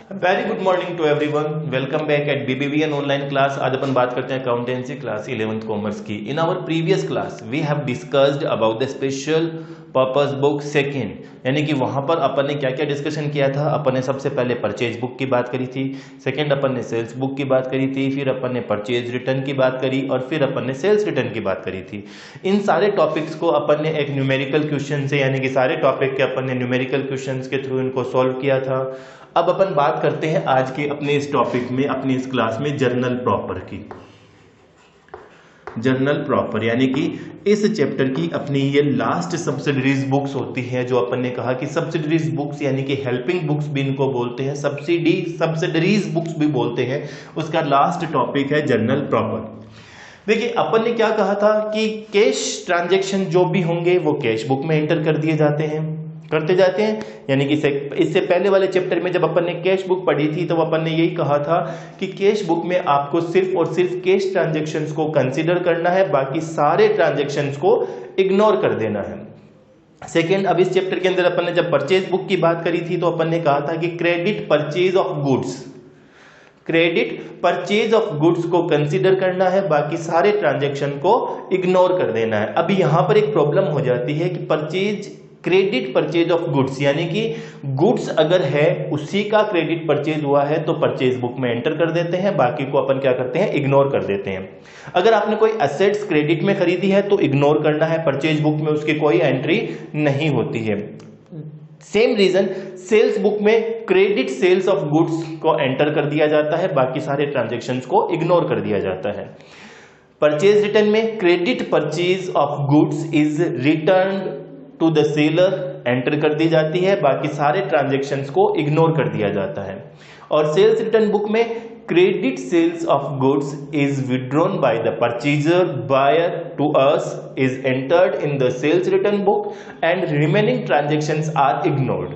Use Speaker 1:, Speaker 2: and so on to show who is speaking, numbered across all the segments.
Speaker 1: Very good morning to everyone. Welcome back at BBVN online class. आज अपन बात करते हैं अकाउंटेंसी क्लास 11th कॉमर्स की। In our previous class we have discussed about the special purpose book second, यानी कि वहां पर अपन ने क्या क्या डिस्कशन किया था। अपन ने सबसे पहले परचेज बुक की बात करी थी, सेकंड अपन ने सेल्स बुक की बात करी थी, फिर अपन ने परचेज रिटर्न की बात करी और फिर अपन ने सेल्स रिटर्न की बात करी थी। इन सारे टॉपिक्स को अपन ने एक न्यूमेरिकल क्वेश्चन से, यानी कि सारे टॉपिक के अपन ने न्यूमेरिकल क्वेश्चंस के थ्रू इनको सॉल्व किया था। अब अपन बात करते हैं आज के अपने इस टॉपिक में, अपनी इस क्लास में जर्नल प्रॉपर की। जर्नल प्रॉपर यानी कि इस चैप्टर की अपनी ये लास्ट सब्सिडरीज बुक्स होती हैं, जो अपन ने कहा कि सब्सिडरीज बुक्स यानी कि हेल्पिंग बुक्स भी इनको बोलते हैं, सब्सिडरीज बुक्स भी बोलते हैं। उसका लास्ट टॉपिक है जर्नल प्रॉपर। देखिए अपन ने क्या कहा था कि कैश ट्रांजैक्शन जो भी होंगे वो कैश बुक में एंटर कर दिए करते जाते हैं। यानी कि इससे पहले वाले चैप्टर में जब अपन ने कैश बुक पढ़ी थी तो अपन ने यही कहा था कि कैश बुक में आपको सिर्फ और सिर्फ कैश ट्रांजैक्शंस को कंसीडर करना है, बाकी सारे ट्रांजैक्शंस को इग्नोर कर देना है। सेकेंड, अब इस चैप्टर के अंदर अपन ने जब परचेज बुक की बात करी थी तो अपन ने कहा था कि क्रेडिट परचेज ऑफ गुड्स को कंसीडर करना है, बाकी सारे ट्रांजैक्शन को इग्नोर कर देना है। अभी यहां पर एक प्रॉब्लम हो जाती है कि क्रेडिट परचेज ऑफ गुड्स यानी कि गुड्स अगर है उसी का क्रेडिट परचेज हुआ है तो परचेज बुक में एंटर कर देते हैं, बाकी को अपन क्या करते हैं, इग्नोर कर देते हैं। अगर आपने कोई एसेट्स क्रेडिट में खरीदी है तो इग्नोर करना है, परचेज बुक में उसकी कोई एंट्री नहीं होती है। सेम रीजन सेल्स बुक में क्रेडिट सेल्स ऑफ गुड्स को एंटर कर दिया जाता है, बाकी सारे ट्रांजैक्शंस को इग्नोर कर दिया जाता है। परचेज रिटर्न में credit purchase of goods is return to the seller enter कर दी जाती है, बाकी सारे ट्रांजैक्शंस को इग्नोर कर दिया जाता है। और सेल्स रिटर्न बुक में credit sales of goods is withdrawn by the purchaser buyer to us is entered in the sales return book and remaining transactions are ignored.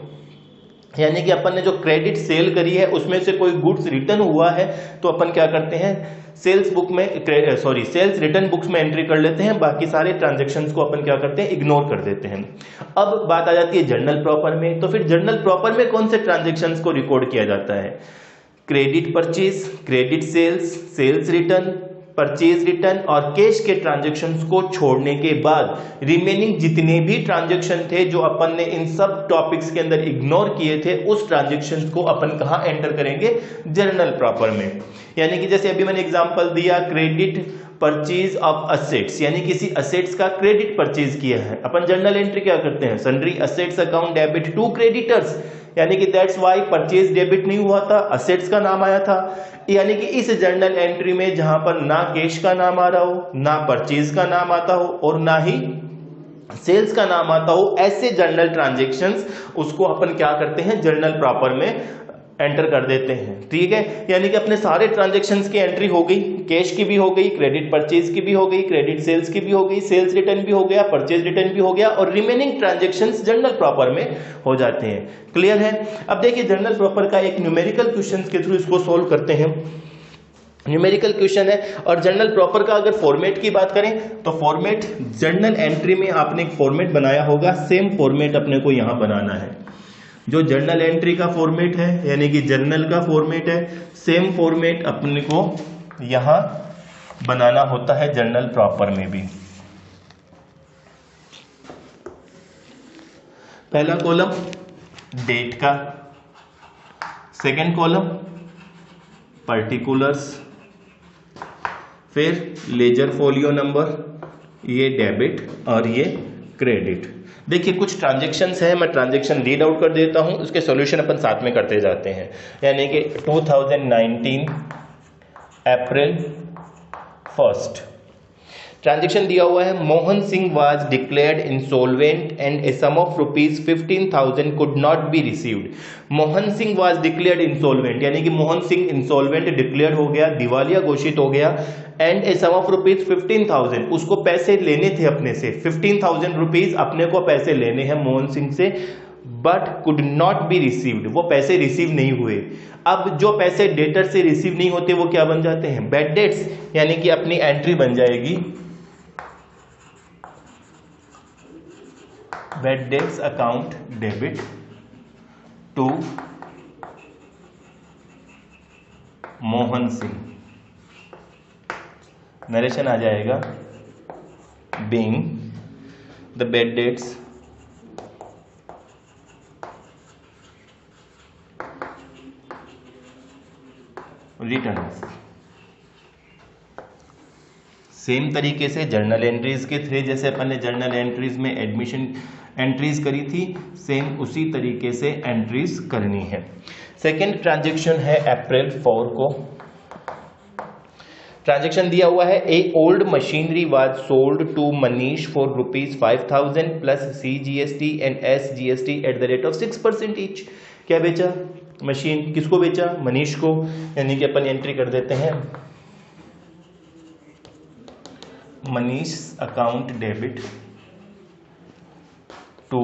Speaker 1: यानी कि अपन ने जो क्रेडिट सेल करी है उसमें से कोई गुड्स रिटर्न हुआ है तो अपन क्या करते हैं, सेल्स रिटर्न बुक्स में एंट्री कर लेते हैं, बाकी सारे ट्रांजैक्शंस को अपन क्या करते हैं, इग्नोर कर देते हैं। अब बात आ जाती है जर्नल प्रॉपर में। तो फिर जर्नल प्रॉपर में कौन से ट्रांजैक्शंस को रिकॉर्ड किया जाता है? Credit purchase, credit sales, sales return, purchase return और कैश के ट्रांजैक्शंस को छोड़ने के बाद रिमेनिंग जितने भी ट्रांजैक्शन थे जो अपन ने इन सब टॉपिक्स के अंदर इग्नोर किए थे, उस ट्रांजैक्शंस को अपन कहां एंटर करेंगे? जर्नल प्रॉपर में। यानी कि जैसे अभी मैंने एग्जांपल दिया, क्रेडिट परचेज ऑफ असेट्स, यानी किसी असेट्स का क्रेडिट परचेज किया है, अपन जर्नल एंट्री क्या करते हैं, sundry assets account debit to creditors, यानी कि दैट्स वाई परचेज डेबिट नहीं हुआ था, असेट्स का नाम आया था। यानी कि इस जर्नल एंट्री में जहां पर ना कैश का नाम आ रहा हो, ना परचेज का नाम आता हो और ना ही सेल्स का नाम आता हो, ऐसे जर्नल ट्रांजैक्शंस उसको अपन क्या करते हैं, जर्नल प्रॉपर में एंटर कर देते हैं। ठीक है, यानी कि अपने सारे ट्रांजैक्शंस की एंट्री हो गई, कैश की भी हो गई, क्रेडिट परचेज की भी हो गई, क्रेडिट सेल्स की भी हो गई, सेल्स रिटर्न भी हो गया, परचेज रिटर्न भी हो गया और रिमेनिंग ट्रांजैक्शंस जर्नल प्रॉपर में हो जाते हैं। क्लियर है? अब देखिए जर्नल प्रॉपर का एक न्यूमेरिकल क्वेश्चन के थ्रू इसको सोल्व करते हैं। न्यूमेरिकल क्वेश्चन है और जर्नल प्रॉपर का अगर फॉर्मेट की बात करें तो फॉर्मेट, जर्नल एंट्री में आपने एक फॉर्मेट बनाया होगा, सेम फॉर्मेट अपने को यहां बनाना है। जो जर्नल एंट्री का फॉर्मेट है यानी कि जर्नल का फॉर्मेट है, सेम फॉर्मेट अपने को यहां बनाना होता है जर्नल प्रॉपर में भी। पहला कॉलम डेट का, सेकंड कॉलम पर्टिकुलर्स, फिर लेजर फोलियो नंबर, ये डेबिट और ये क्रेडिट। देखिए कुछ ट्रांजैक्शंस है, मैं ट्रांजैक्शन रीड आउट कर देता हूं, उसके सॉल्यूशन अपन साथ में करते जाते हैं। यानी कि 2019 अप्रैल 1 ट्रांजैक्शन दिया हुआ है, Mohan Singh was declared insolvent and a sum of ₹15,000 could not be received. Mohan Singh was declared insolvent यानी कि मोहन सिंह इंसॉल्वेंट डिक्लेयर हो गया, दिवालिया घोषित हो गया, एंड ए सम ऑफ ₹15,000, उसको पैसे लेने थे अपने से, 15,000 रुपीज अपने को पैसे लेने हैं मोहन सिंह से, but could not be received, वो पैसे रिसीव नहीं हुए। अब जो पैसे डेटर से रिसीव नहीं होते वो क्या बन जाते हैं? बैड डेट्स, यानी कि अपनी एंट्री बन जाएगी bad debts account debit to Mohan Singh. Narration आ जाएगा being the bad debts returns। Same तरीके से जर्नल एंट्रीज के थ्रू, जैसे अपन ने जर्नल एंट्रीज में एडमिशन एंट्रीज करी थी, सेम उसी तरीके से एंट्रीज करनी है। सेकेंड ट्रांजेक्शन है अप्रैल 4 को। ट्रांजेक्शन दिया हुआ है, a old machinery was sold to Manish for ₹5,000 plus CGST and SGST at the rate of 6% each. क्या बेचा? मशीन। किसको बेचा? मनीष को। यानी कि अपन एंट्री कर देते हैं, Manish account debit to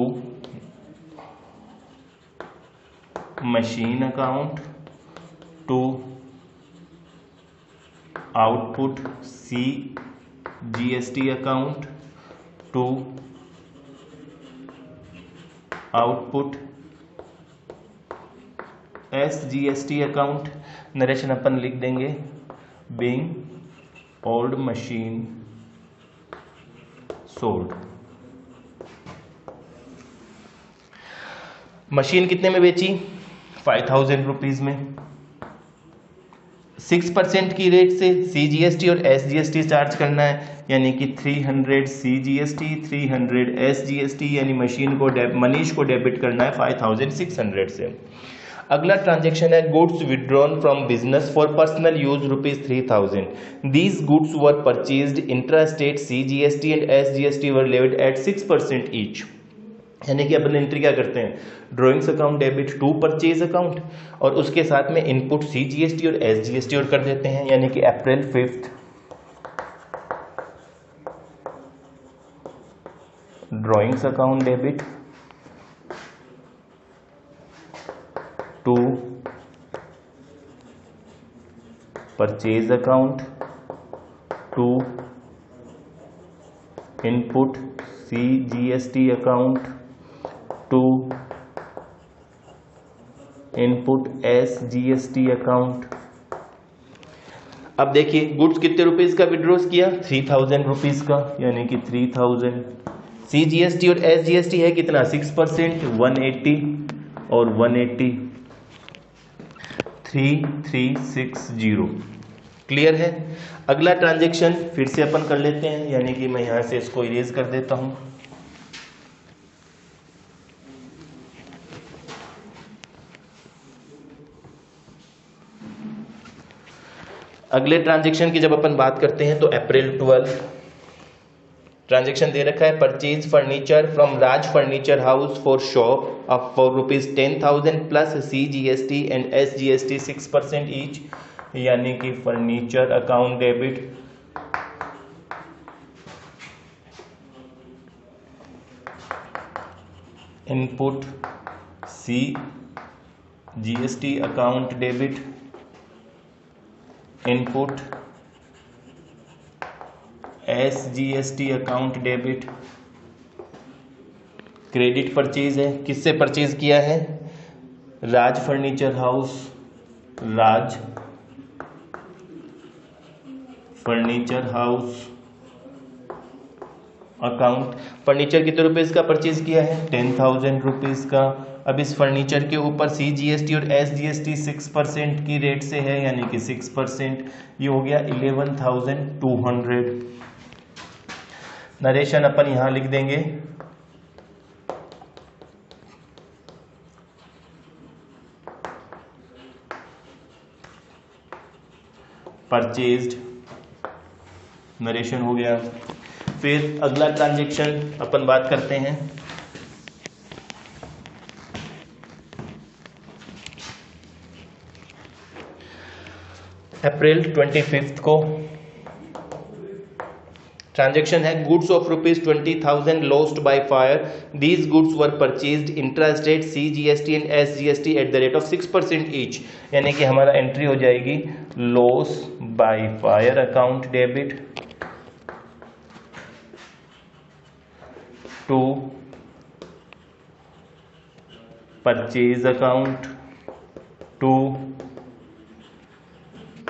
Speaker 1: machine account to output CGST account to output SGST account. Narration अपन लिख देंगे being old machine sold. Machine कितने में बेची? 5,000 रुपीज में। 6% की रेट से CGST और SGST चार्ज करना है, यानी कि 300 CGST 300 SGST, यानी मशीन को मनीष को डेबिट करना है 5,600 से। अगला ट्रांजेक्शन है goods withdrawn from business for personal use ₹3,000। These goods were purchased intra state CGST and SGST were levied at 6% each. यानी कि अपन एंट्री क्या करते हैं, drawings account debit to purchase account और उसके साथ में इनपुट CGST और SGST और कर देते हैं। यानी कि April 5 drawings account debit to purchase account to input CGST account to input SGST account. अब देखिए गुड्स कितने रुपीस का विड्रॉ किया? 3,000 रुपीस का, यानी कि 3,000। CGST और SGST है कितना? 6%, 180 और 180, 3,360। क्लियर है? अगला ट्रांजेक्शन फिर से अपन कर लेते हैं, यानी कि मैं यहां से इसको इरेज कर देता हूं। अगले ट्रांजेक्शन की जब अपन बात करते हैं तो अप्रैल 12 ट्रांजेक्शन दे रखा है, purchase furniture from Raj furniture house for shop of for ₹10,000 plus CGST and SGST 6% each. यानी कि furniture account debit input CGST account debit input SGST account debit. Credit purchase है, किससे परचेज किया है? राज फर्नीचर हाउस, राज furniture house account. Furniture कितने rupees का purchase किया है? 10,000 रुपीज का। अब इस फर्नीचर के ऊपर CGST और SGST 6% की रेट से है, यानी कि 6%। ये हो गया 11,200। नरेशन अपन यहां लिख देंगे परचेज्ड। नरेशन हो गया। फिर अगला ट्रांजेक्शन अपन बात करते हैं, अप्रैल 25 को। ट्रांजेक्शन है goods of ₹20,000 lost by fire. These goods were purchased intra state CGST and SGST at the rate of 6% each. यानी कि हमारा एंट्री हो जाएगी loss by fire account debit to purchase account to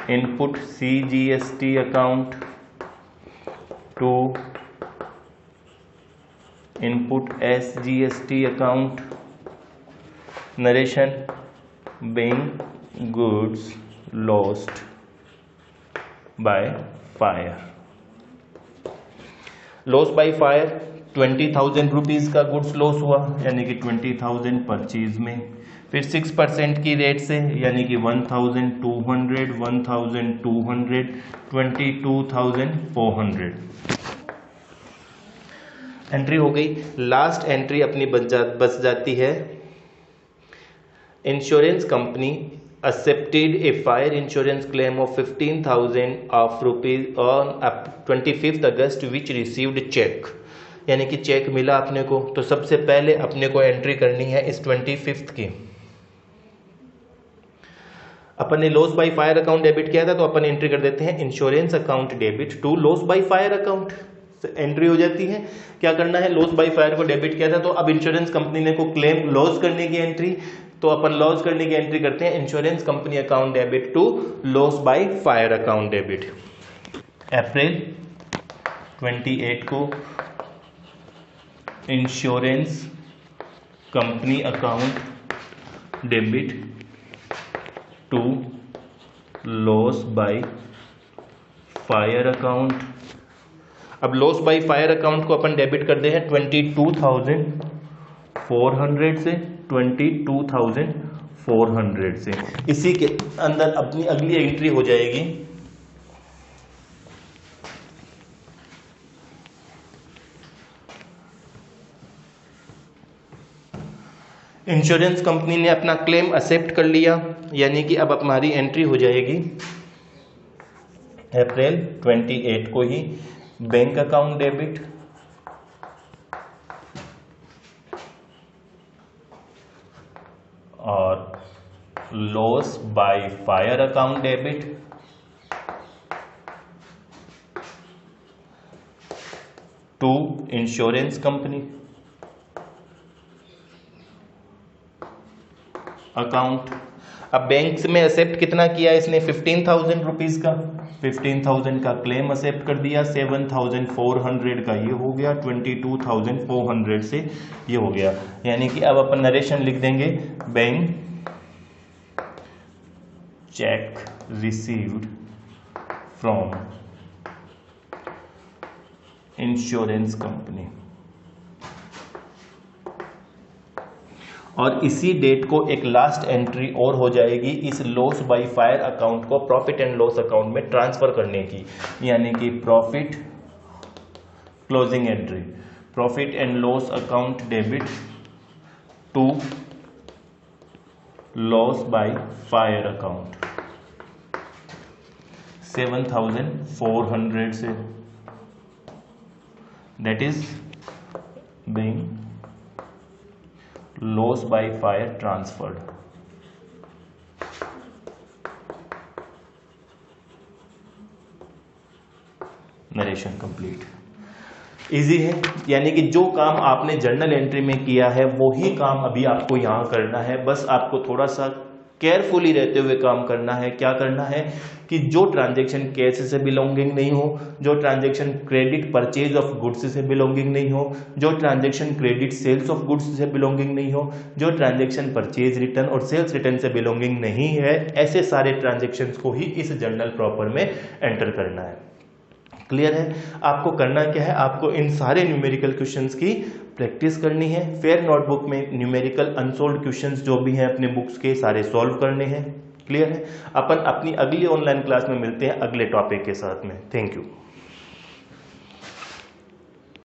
Speaker 1: input CGST account to input SGST account, narration being goods lost by fire. Loss by fire 20,000 rupees का goods loss हुआ, यानी कि 20,000 purchase में, फिर 6% की रेट से यानी कि 1,200, 1,200, 22,400 एंट्री हो गई। लास्ट एंट्री अपनी बच जाती है, insurance company accepted a fire insurance claim of 15,000 rupees on 25th August which received check, यानी कि चेक मिला अपने को। तो सबसे पहले अपने को एंट्री करनी है इस 25th की। अपन ने loss by fire account debit किया था, तो अपन एंट्री कर देते हैं insurance account debit to loss by fire account, entry हो जाती है। क्या करना है, लॉस बाय फायर को डेबिट किया था, तो अब इंश्योरेंस कंपनी ने को क्लेम लॉस करने की एंट्री, तो अपन लॉस करने की एंट्री करते हैं insurance company account debit to loss by fire account debit. April 28 को insurance company account debit to loss by fire account. अब लॉस बाय फायर अकाउंट को अपन डेबिट कर दे हैं 22,400 से, 22,400 से। इसी के अंदर अपनी अगली एंट्री हो जाएगी इंश्योरेंस कंपनी ने अपना क्लेम एक्सेप्ट कर लिया, यानी कि अब हमारी एंट्री हो जाएगी अप्रैल 28 को ही बैंक अकाउंट डेबिट और loss by fire account debit to insurance company account. अब बैंक में एक्सेप्ट कितना किया इसने, 15,000 रुपीज का, 15,000 का क्लेम एक्सेप्ट कर दिया, 7,400 का ये हो गया, 22,400 से ये हो गया, यानी कि अब अपन नरेशन लिख देंगे bank cheque received from insurance company. और इसी डेट को एक लास्ट एंट्री और हो जाएगी इस लॉस बाय फायर अकाउंट को प्रॉफिट एंड लॉस अकाउंट में ट्रांसफर करने की, यानी कि profit closing entry, profit and loss account debit to loss by fire account 7,400 से, that is being loss by fire transferred। Narration complete. Easy है, यानी कि जो काम आपने जर्नल एंट्री में किया है वही काम अभी आपको यहां करना है, बस आपको थोड़ा सा केयरफुली रहते हुए काम करना है। क्या करना है कि जो ट्रांजैक्शन कैश से बिलोंगिंग नहीं हो, जो transaction credit purchase of goods से बिलोंगिंग नहीं हो, जो transaction credit sales of goods से बिलोंगिंग नहीं हो, जो ट्रांजैक्शन परचेज रिटर्न और सेल्स रिटर्न से बिलोंगिंग नहीं है, ऐसे सारे ट्रांजैक्शंस को ही इस जर्नल प्रॉपर में एंटर करना है। क्लियर है? आपको करना क्या है, आपको इन सारे न्यूमेरिकल क्वेश्चंस की प्रैक्टिस करनी है। फेयर नोटबुक में न्यूमेरिकल अनसोल्व्ड क्वेश्चंस जो भी हैं अपने बुक्स के सारे सॉल्व करने हैं। क्लियर है? अपन अपनी अगली ऑनलाइन क्लास में मिलते हैं अगले टॉपिक के साथ में। Thank you.